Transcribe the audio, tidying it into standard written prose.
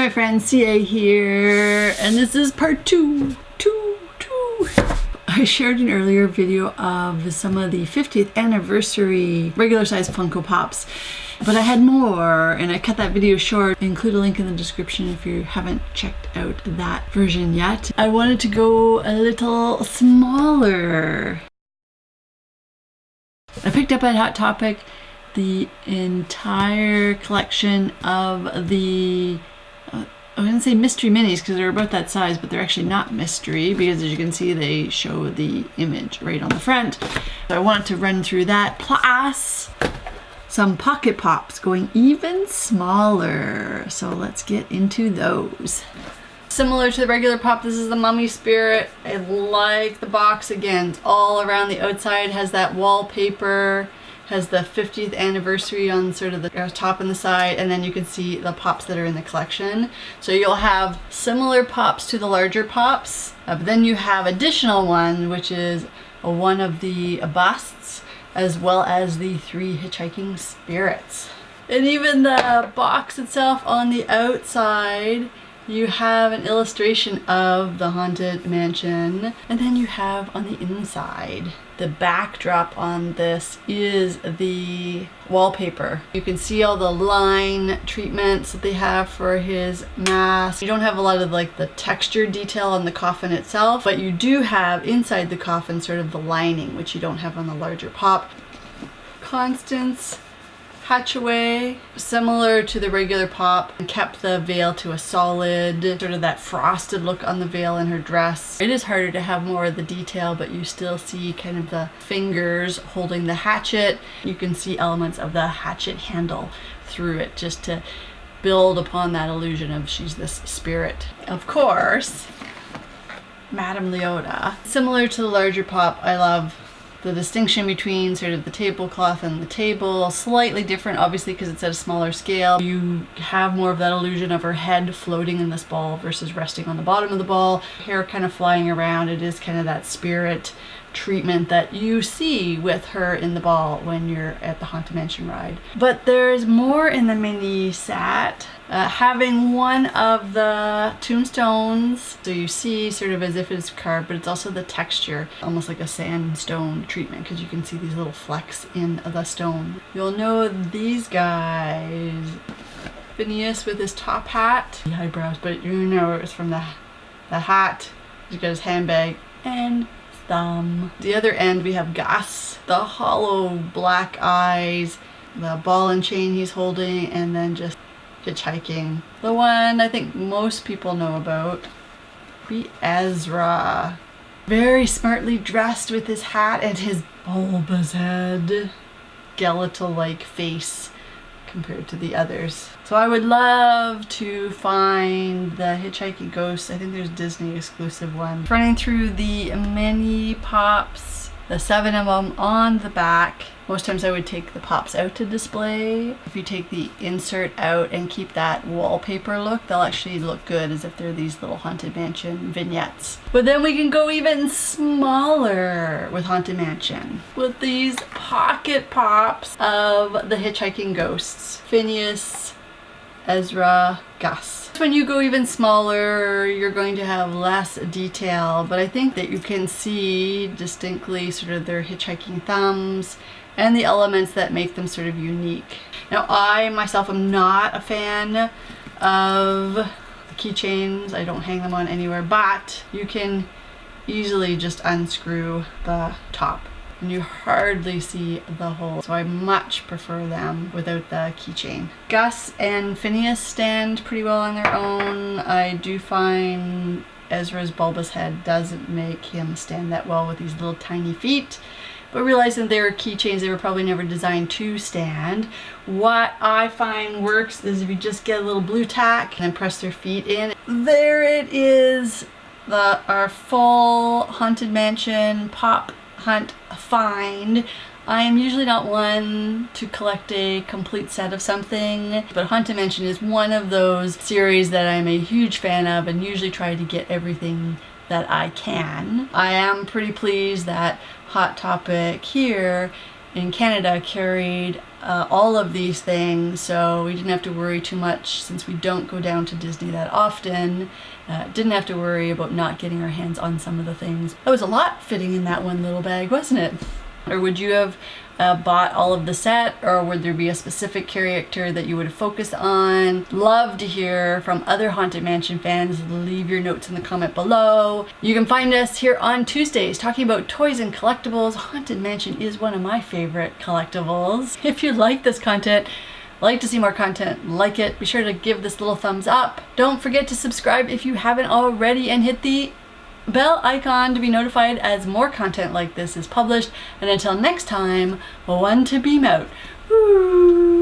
my friends, CA here, and this is part two. I shared an earlier video of some of the 50th anniversary regular size Funko Pops, but I had more and I cut that video short. I'll include a link in the description if you haven't checked out that version yet. I wanted to go a little smaller. I picked up at Hot Topic the entire collection of the I wouldn't say mystery minis because they're about that size, but they're actually not mystery because, as you can see, they show the image right on the front. So I wanted to run through that, plus some pocket pops going even smaller. So let's get into those. Similar to the regular pop, this is the Mummy Spirit. I like the box. Again, it's all around the outside, has that wallpaper, has the 50th anniversary on sort of the top and the side, and then you can see the pops that are in the collection. So you'll have similar pops to the larger pops, but then you have additional one, which is one of the busts, as well as the 3 hitchhiking spirits. And even the box itself on the outside, you have an illustration of the Haunted Mansion, and then you have on the inside, the backdrop on this is the wallpaper. You can see all the line treatments that they have for his mask. You don't have a lot of like the texture detail on the coffin itself, but you do have inside the coffin sort of the lining, which you don't have on the larger pop. Constance Hatchaway, similar to the regular pop, kept the veil to a solid, sort of that frosted look on the veil in her dress. It is harder to have more of the detail, but you still see kind of the fingers holding the hatchet. You can see elements of the hatchet handle through it just to build upon that illusion of she's this spirit. Of course, Madame Leota. Similar to the larger pop, I love the distinction between sort of the tablecloth and the table. Slightly different, obviously, because it's at a smaller scale. You have more of that illusion of her head floating in this ball versus resting on the bottom of the ball. Hair kind of flying around. It is kind of that spirit treatment that you see with her in the ball when you're at the Haunted Mansion ride. But there's more in the mini set. Having one of the tombstones, so you see sort of as if it's carved, but it's also the texture, almost like a sandstone treatment, because you can see these little flecks in the stone. You'll know these guys. Phineas with his top hat, the eyebrows, but you know it was from the hat. He's got his handbag and thumb. The other end we have Gus, the hollow black eyes, the ball and chain he's holding, and then just hitchhiking. The one I think most people know about be Ezra. Very smartly dressed with his hat and his bulbous head. Skeletal-like face compared to the others. So I would love to find the hitchhiking ghosts. I think there's Disney exclusive one. Running through the mini pops, the 7 of them on the back. Most times I would take the pops out to display. If you take the insert out and keep that wallpaper look, they'll actually look good as if they're these little Haunted Mansion vignettes. But then we can go even smaller with Haunted Mansion, with these pocket pops of the hitchhiking ghosts. Phineas, Ezra, Gus. When you go even smaller, you're going to have less detail, but I think that you can see distinctly sort of their hitchhiking thumbs and the elements that make them sort of unique. Now, I myself am not a fan of the keychains. I don't hang them on anywhere, but you can easily just unscrew the top and you hardly see the hole. So I much prefer them without the keychain. Gus and Phineas stand pretty well on their own. I do find Ezra's bulbous head doesn't make him stand that well with these little tiny feet. But realizing they were keychains, they were probably never designed to stand. What I find works is if you just get a little blue tack and then press their feet in. There it is, our full Haunted Mansion pop hunt find. I am usually not one to collect a complete set of something, but Haunted Mansion is one of those series that I'm a huge fan of and usually try to get everything that I can. I am pretty pleased that Hot Topic here in Canada carried all of these things, so we didn't have to worry too much since we don't go down to Disney that often. Didn't have to worry about not getting our hands on some of the things. That was a lot fitting in that one little bag, wasn't it? Or would you have bought all of the set, or would there be a specific character that you would have focused on? Love to hear from other Haunted Mansion fans. Leave your notes in the comment below. You can find us here on Tuesdays talking about toys and collectibles. Haunted Mansion is one of my favorite collectibles. If you like this content, like to see more content, like it, be sure to give this little thumbs up. Don't forget to subscribe if you haven't already, and hit the bell icon to be notified as more content like this is published. And until next time, one to beam out. Ooh.